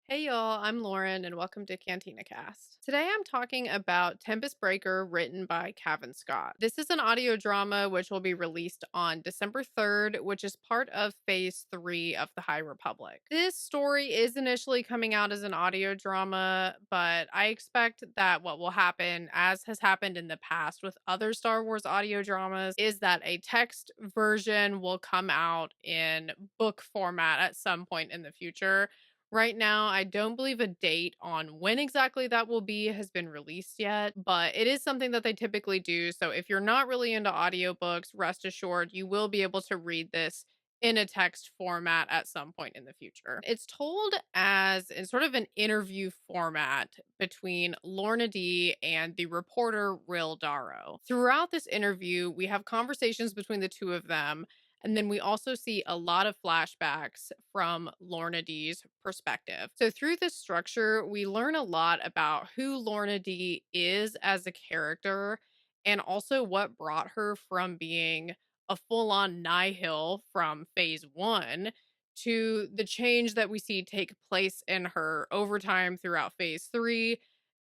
Hey y'all, I'm Lauren and welcome to Cantina Cast. Today I'm talking about Tempest Breaker written by Cavan Scott. This is an audio drama which will be released on December 3rd, which is part of phase 3 of the High Republic. This story is initially coming out as an audio drama, but I expect that what will happen, as has happened in the past with other Star Wars audio dramas, is that a text version will come out in book format at some point in the future. Right now, I don't believe a date on when exactly that will be has been released yet, but it is something that they typically do. So if you're not really into audiobooks, rest assured you will be able to read this in a text format at some point in the future. It's told as in sort of an interview format between Lorna D and the reporter Ril Darrow. Throughout this interview, we have conversations between the two of them, and then we also see a lot of flashbacks from Lorna D's perspective. So, through this structure, we learn a lot about who Lorna D is as a character and also what brought her from being a full on nihil from phase one to the change that we see take place in her over time throughout phase three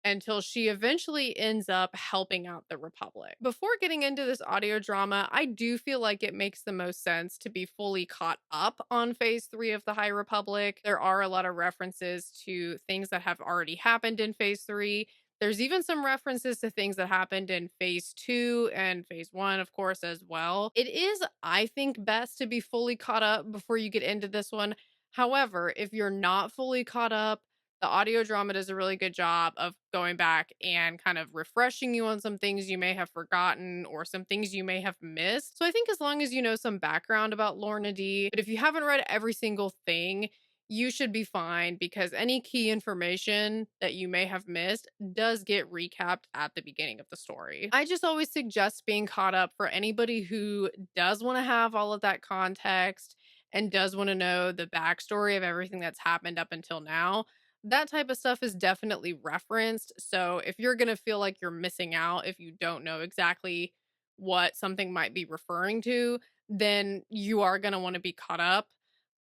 until she eventually ends up helping out the Republic. Before getting into this audio drama, I do feel like it makes the most sense to be fully caught up on phase 3 of the High Republic. There are a lot of references to things that have already happened in phase 3. There's even some references to things that happened in phase 2 and phase 1, of course, as well. It is, I think, best to be fully caught up before you get into this one. However, if you're not fully caught up, the audio drama does a really good job of going back and kind of refreshing you on some things you may have forgotten or some things you may have missed. So I think as long as you know some background about Lorna D, but if you haven't read every single thing, you should be fine because any key information that you may have missed does get recapped at the beginning of the story. I just always suggest being caught up for anybody who does want to have all of that context and does want to know the backstory of everything that's happened up until now. That type of stuff is definitely referenced. So if you're going to feel like you're missing out, if you don't know exactly what something might be referring to, then you are going to want to be caught up.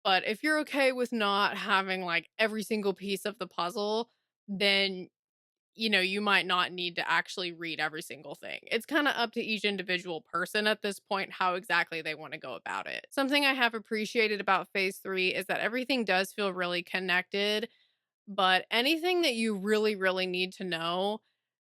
But if you're okay with not having like every single piece of the puzzle, then you might not need to actually read every single thing. It's kind of up to each individual person at this point how exactly they want to go about it. Something I have appreciated about phase 3 is that everything does feel really connected, but anything that you really, really need to know,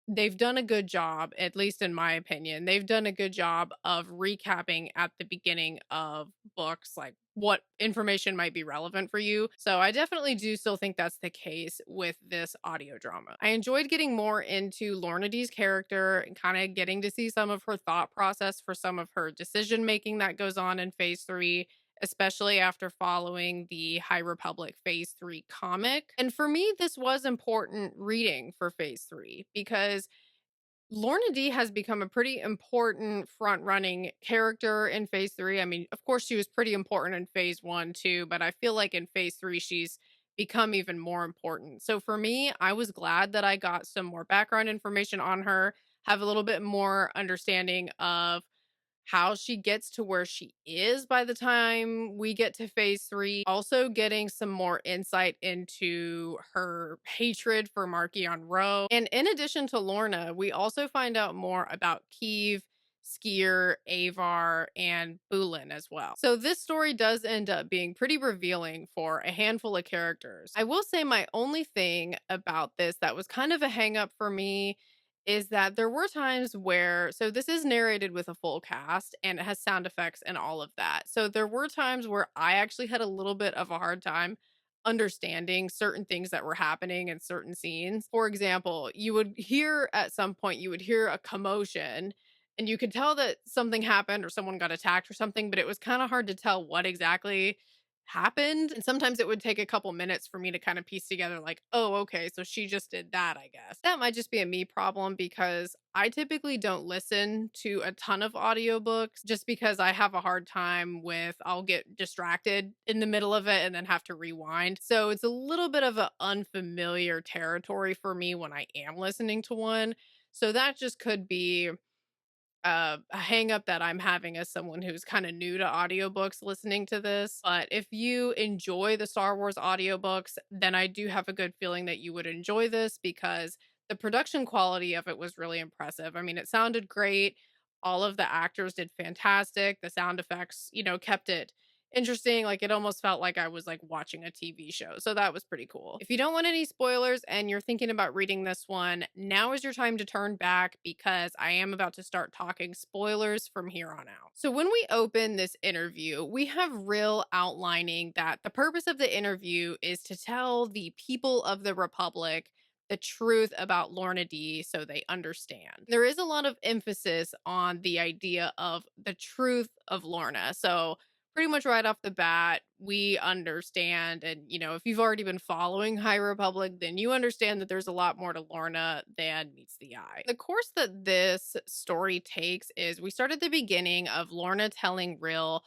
they've done a good job, at least in my opinion. They've done a good job of recapping at the beginning of books, like what information might be relevant for you. So I definitely do still think that's the case with this audio drama. I enjoyed getting more into Lorna D's character and kind of getting to see some of her thought process for some of her decision making that goes on in phase 3, especially after following the High Republic Phase 3 comic. And for me, this was important reading for Phase 3 because Lorna D has become a pretty important front running character in Phase 3. I mean, of course, she was pretty important in Phase 1 too, but I feel like in Phase 3, she's become even more important. So for me, I was glad that I got some more background information on her, have a little bit more understanding of how she gets to where she is by the time we get to phase 3. Also getting some more insight into her hatred for Markion Row. And in addition to Lorna, we also find out more about Kiev, Skier, Avar, and Bulin as well. So this story does end up being pretty revealing for a handful of characters. I will say my only thing about this that was kind of a hang up for me is that there were times where, so this is narrated with a full cast and it has sound effects and all of that. So there were times where I actually had a little bit of a hard time understanding certain things that were happening in certain scenes. For example, you would hear at some point, you would hear a commotion and you could tell that something happened or someone got attacked or something, but it was kind of hard to tell what exactly happened. And sometimes it would take a couple minutes for me to kind of piece together, like, oh, okay, so she just did that, I guess. That might just be a me problem because I typically don't listen to a ton of audiobooks just because I have a hard time with I'll get distracted in the middle of it and then have to rewind. So it's a little bit of an unfamiliar territory for me when I am listening to one. So that just could be a hang up that I'm having as someone who's kind of new to audiobooks listening to this. But if you enjoy the Star Wars audiobooks, then I do have a good feeling that you would enjoy this because the production quality of it was really impressive. I mean, it sounded great. All of the actors did fantastic. The sound effects, kept it interesting. Like it almost felt like I was like watching a TV show. So that was pretty cool. If you don't want any spoilers and you're thinking about reading this one, now is your time to turn back because I am about to start talking spoilers from here on out. So when we open this interview, we have Rill outlining that the purpose of the interview is to tell the people of the Republic the truth about Lorna D so they understand. There is a lot of emphasis on the idea of the truth of Lorna. So pretty much right off the bat, we understand. And, if you've already been following High Republic, then you understand that there's a lot more to Lorna than meets the eye. The course that this story takes is we start at the beginning of Lorna telling Rill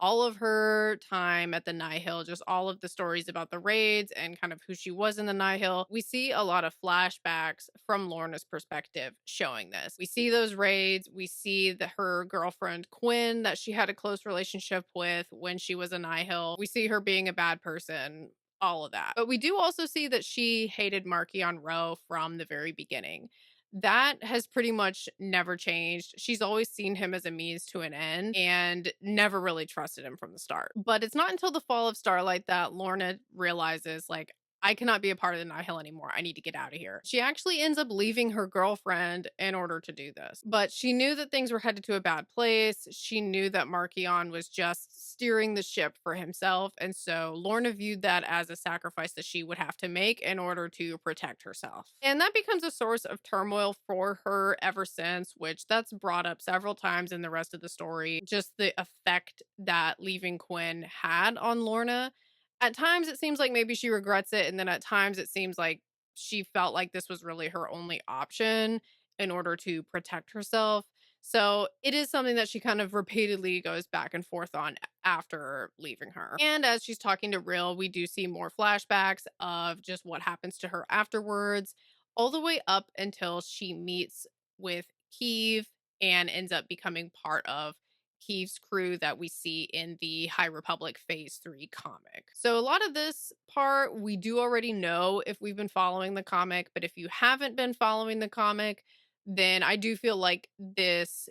all of her time at the Nihil, just all of the stories about the raids and kind of who she was in the Nihil. We see a lot of flashbacks from Lorna's perspective showing this. We see those raids. We see her girlfriend Quinn that she had a close relationship with when she was a Nihil. We see her being a bad person, all of that. But we do also see that she hated Markion Rowe from the very beginning. That has pretty much never changed. She's always seen him as a means to an end and never really trusted him from the start. But it's not until the fall of Starlight that Lorna realizes, like, I cannot be a part of the Nihil anymore. I need to get out of here. She actually ends up leaving her girlfriend in order to do this. But she knew that things were headed to a bad place. She knew that Markion was just steering the ship for himself. And so Lorna viewed that as a sacrifice that she would have to make in order to protect herself. And that becomes a source of turmoil for her ever since, which that's brought up several times in the rest of the story. Just the effect that leaving Quinn had on Lorna. At times, it seems like maybe she regrets it, and then at times it seems like she felt like this was really her only option in order to protect herself. So, it is something that she kind of repeatedly goes back and forth on after leaving her. And as she's talking to Rill, we do see more flashbacks of just what happens to her afterwards, all the way up until she meets with Kiev and ends up becoming part of Kiev's crew that we see in the High Republic Phase 3 comic. So, a lot of this part we do already know if we've been following the comic, but if you haven't been following the comic, then I do feel like this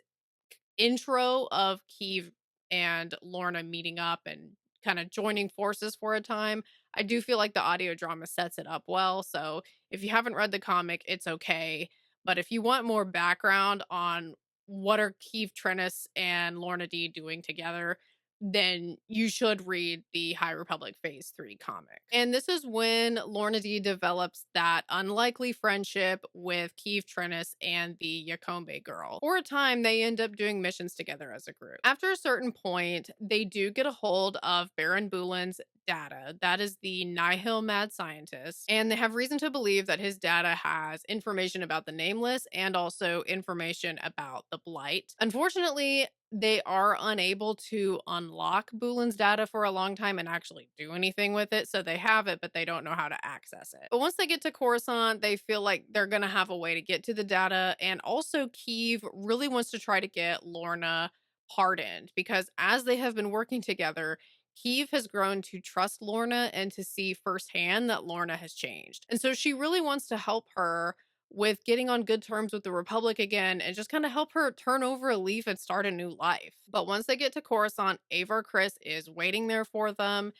intro of Kiev and Lorna meeting up and kind of joining forces for a time, I do feel like the audio drama sets it up well. So if you haven't read the comic, it's okay. But if you want more background on what are Keith Trennis and Lorna D doing together, then you should read the High Republic Phase 3 comic. And this is when Lorna D develops that unlikely friendship with Keith Trennis and the Yakombe girl. For a time, they end up doing missions together as a group. After a certain point, they do get a hold of Baron Boolin's data. That is the Nihil mad scientist. And they have reason to believe that his data has information about the Nameless and also information about the Blight. Unfortunately, they are unable to unlock Boolin's data for a long time and actually do anything with it. So they have it, but they don't know how to access it. But once they get to Coruscant, they feel like they're going to have a way to get to the data. And also, Kiev really wants to try to get Lorna pardoned because as they have been working together, Kiev has grown to trust Lorna and to see firsthand that Lorna has changed. And so she really wants to help her with getting on good terms with the Republic again and just kind of help her turn over a leaf and start a new life. But once they get to Coruscant, Avar Kriss is waiting there for them.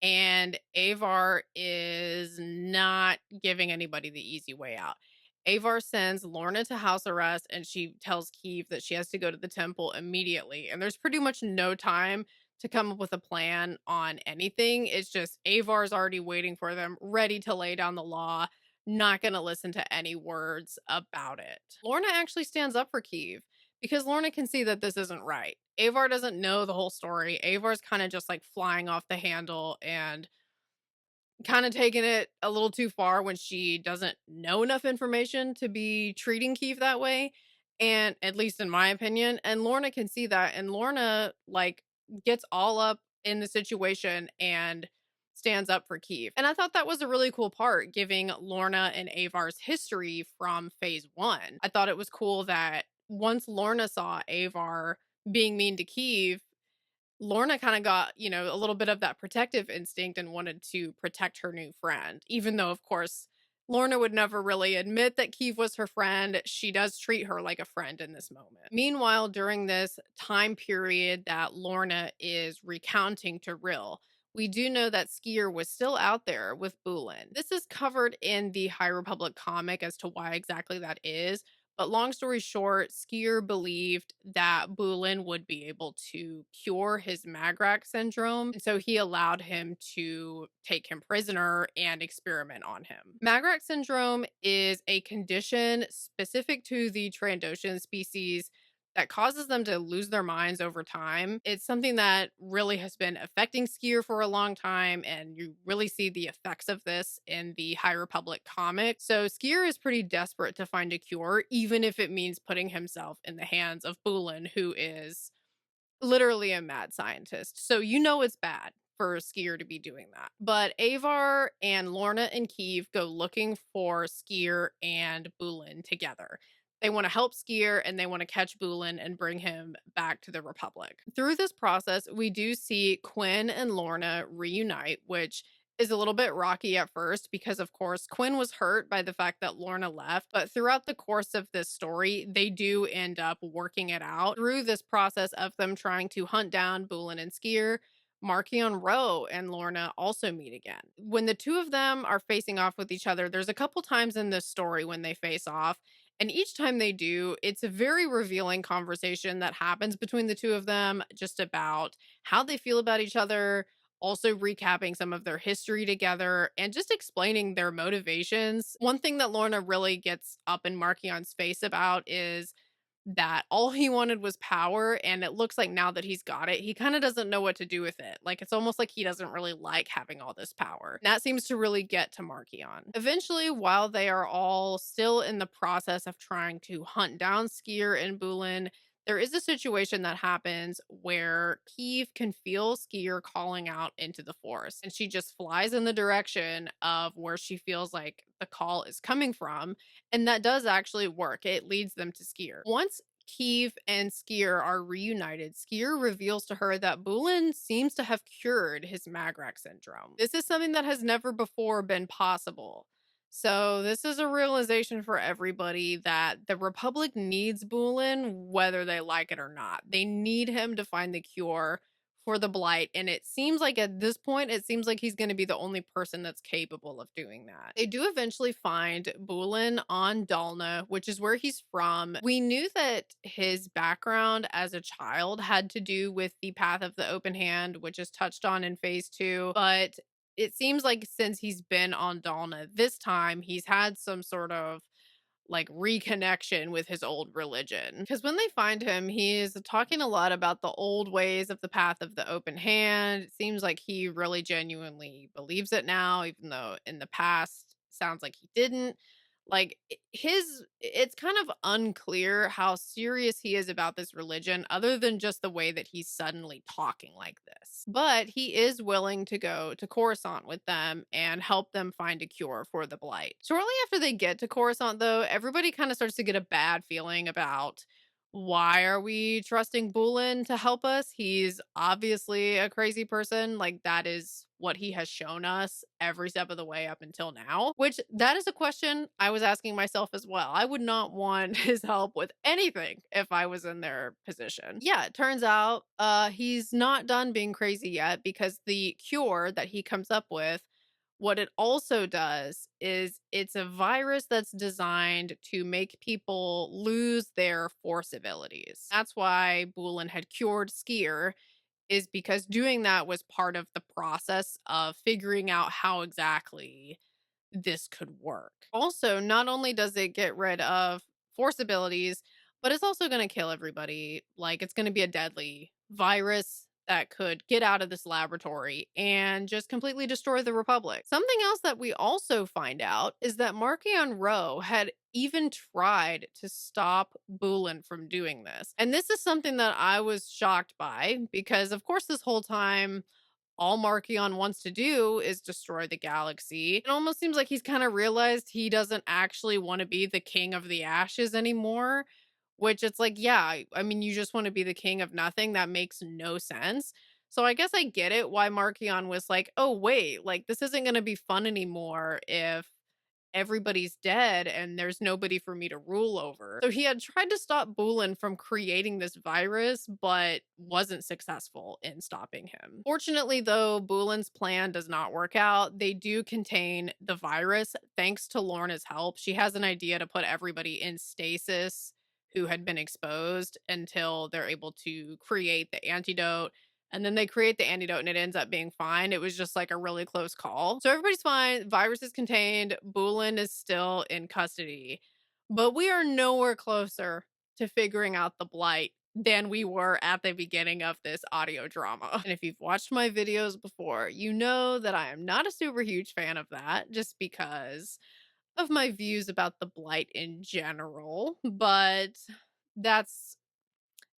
And Avar is not giving anybody the easy way out. Avar sends Lorna to house arrest and she tells Kiev that she has to go to the temple immediately. And there's pretty much no time to come up with a plan on anything. It's just Avar's already waiting for them, ready to lay down the law, not going to listen to any words about it. Lorna actually stands up for Kiev because Lorna can see that this isn't right. Avar doesn't know the whole story. Avar's kind of just like flying off the handle and kind of taking it a little too far when she doesn't know enough information to be treating Keith that way. And at least in my opinion, and Lorna can see that. And Lorna like gets all up in the situation and stands up for Keith. And I thought that was a really cool part, giving Lorna and Avar's history from phase one. I thought it was cool that once Lorna saw Avar being mean to Keith, Lorna kinda got, a little bit of that protective instinct and wanted to protect her new friend, even though, of course, Lorna would never really admit that Keeve was her friend. She does treat her like a friend in this moment. Meanwhile, during this time period that Lorna is recounting to Rill, we do know that Skier was still out there with Bulin. This is covered in the High Republic comic as to why exactly that is, but long story short, Skier believed that Bulin would be able to cure his Magrak syndrome, and so he allowed him to take him prisoner and experiment on him. Magrak syndrome is a condition specific to the Trandoshan species that causes them to lose their minds over time. It's something that really has been affecting Skier for a long time, and you really see the effects of this in the High Republic comic. So Skier is pretty desperate to find a cure, even if it means putting himself in the hands of Bulin, who is literally a mad scientist. So you know it's bad for Skier to be doing that. But Avar and Lorna and Keeve go looking for Skier and Bulin together. They want to help Skier and they want to catch Bulin and bring him back to the Republic. Through this process, we do see Quinn and Lorna reunite, which is a little bit rocky at first because, of course, Quinn was hurt by the fact that Lorna left. But throughout the course of this story, they do end up working it out through this process of them trying to hunt down Bulin and Skier. Markion Rowe and Lorna also meet again. When the two of them are facing off with each other, there's a couple times in this story when they face off. And each time they do, it's a very revealing conversation that happens between the two of them, just about how they feel about each other, also recapping some of their history together and just explaining their motivations. One thing that Lorna really gets up in Markion's face about is that all he wanted was power, and it looks like now that he's got it, he kind of doesn't know what to do with it. Like, it's almost like he doesn't really like having all this power. And that seems to really get to Markion. Eventually, while they are all still in the process of trying to hunt down Skier and Bulin, there is a situation that happens where Keeve can feel Skier calling out into the forest, and she just flies in the direction of where she feels like the call is coming from, and that does actually work. It leads them to Skier. Once Keeve and Skier are reunited, Skier reveals to her that Bulin seems to have cured his Magrak syndrome. This is something that has never before been possible. So this is a realization for everybody that the Republic needs Bulin, whether they like it or not. They need him to find the cure for the blight, and it seems like at this point, it seems like he's going to be the only person that's capable of doing that. They do eventually find Bulin on Dalna, which is where he's from. We knew that his background as a child had to do with the path of the open hand, which is touched on in phase two, but it seems like since he's been on Dalna this time, he's had some sort of like reconnection with his old religion. Because when they find him, he is talking a lot about the old ways of the path of the open hand. It seems like he really genuinely believes it now, even though in the past sounds like he didn't. Like it's kind of unclear how serious he is about this religion, other than just the way that he's suddenly talking like this. But he is willing to go to Coruscant with them and help them find a cure for the blight. Shortly after they get to Coruscant, though, everybody kind of starts to get a bad feeling about, why are we trusting Bulin to help us? He's obviously a crazy person. Like, that is what he has shown us every step of the way up until now, which that is a question I was asking myself as well. I would not want his help with anything if I was in their position. Yeah, it turns out he's not done being crazy yet, because the cure that he comes up with, what it also does is it's a virus that's designed to make people lose their force abilities. That's why Bulin had cured Skier, is because doing that was part of the process of figuring out how exactly this could work. Also, not only does it get rid of force abilities, but it's also going to kill everybody. Like, it's going to be a deadly virus that could get out of this laboratory and just completely destroy the Republic. Something else that we also find out is that Markion Rowe had even tried to stop Bulin from doing this. And this is something that I was shocked by because, of course, this whole time, all Markion wants to do is destroy the galaxy. It almost seems like he's kind of realized he doesn't actually want to be the king of the ashes anymore, which it's like, yeah, I mean, you just want to be the king of nothing. That makes no sense. So I guess I get it why Markion was like, oh, wait, like this isn't going to be fun anymore if everybody's dead and there's nobody for me to rule over. So he had tried to stop Bulin from creating this virus, but wasn't successful in stopping him. Fortunately, though, Bulin's plan does not work out. They do contain the virus thanks to Lorna's help. She has an idea to put everybody in stasis who had been exposed until they're able to create the antidote, and then they create the antidote and it ends up being fine. It was just like a really close call. So everybody's fine. Virus is contained. Bulin is still in custody. But we are nowhere closer to figuring out the blight than we were at the beginning of this audio drama. And if you've watched my videos before, you know that I am not a super huge fan of that just because of my views about the blight in general. But that's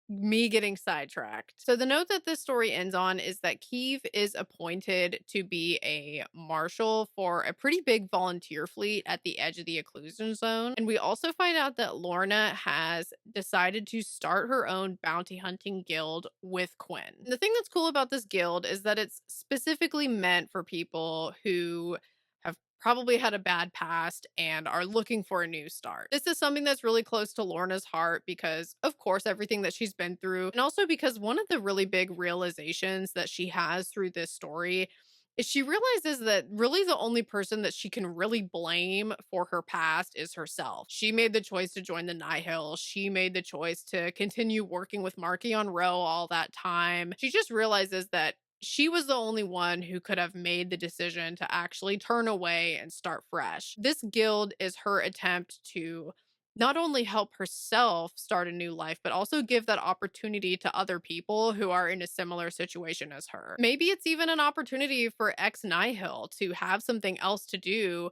me getting sidetracked. So the note that this story ends on is that Kiev is appointed to be a marshal for a pretty big volunteer fleet at the edge of the occlusion zone. And we also find out that Lorna has decided to start her own bounty hunting guild with Quinn. The thing that's cool about this guild is that it's specifically meant for people who have probably had a bad past and are looking for a new start. This is something that's really close to Lorna's heart because, of course, everything that she's been through, and also because one of the really big realizations that she has through this story is she realizes that really the only person that she can really blame for her past is herself. She made the choice to join the Nihil. She made the choice to continue working with Markion Rowe all that time. She just realizes that she was the only one who could have made the decision to actually turn away and start fresh. This guild is her attempt to not only help herself start a new life, but also give that opportunity to other people who are in a similar situation as her. Maybe it's even an opportunity for ex Nihil to have something else to do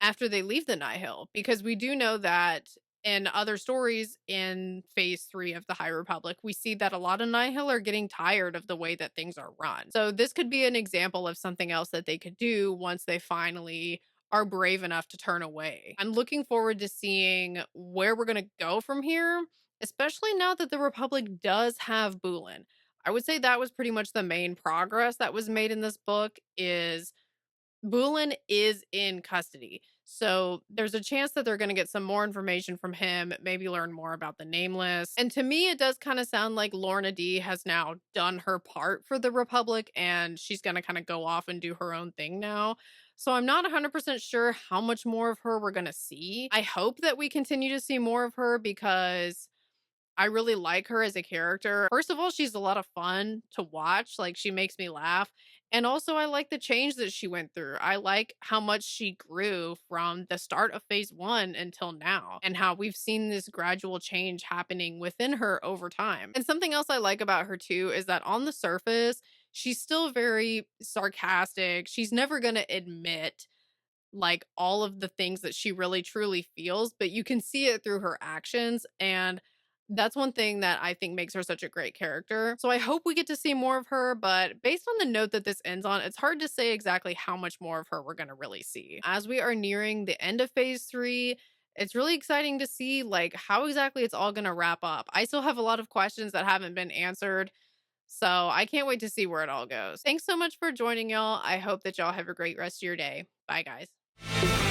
after they leave the Nihil, because we do know that in other stories in phase 3 of the High Republic, we see that a lot of Nihil are getting tired of the way that things are run. So this could be an example of something else that they could do once they finally are brave enough to turn away. I'm looking forward to seeing where we're going to go from here, especially now that the Republic does have Bulin. I would say that was pretty much the main progress that was made in this book is Bulin is in custody. So there's a chance that they're going to get some more information from him, maybe learn more about the Nameless. And to me, it does kind of sound like Lorna D has now done her part for the Republic and she's going to kind of go off and do her own thing now. So I'm not 100% sure how much more of her we're going to see. I hope that we continue to see more of her because I really like her as a character. First of all, she's a lot of fun to watch. Like, she makes me laugh. And also, I like the change that she went through. I like how much she grew from the start of phase 1 until now, and how we've seen this gradual change happening within her over time. And something else I like about her, too, is that on the surface, she's still very sarcastic. She's never going to admit like all of the things that she really truly feels, but you can see it through her actions. And that's one thing that I think makes her such a great character. So I hope we get to see more of her, but based on the note that this ends on, it's hard to say exactly how much more of her we're going to really see. As we are nearing the end of phase 3, it's really exciting to see like how exactly it's all going to wrap up. I still have a lot of questions that haven't been answered. So I can't wait to see where it all goes. Thanks so much for joining y'all. I hope that y'all have a great rest of your day. Bye guys.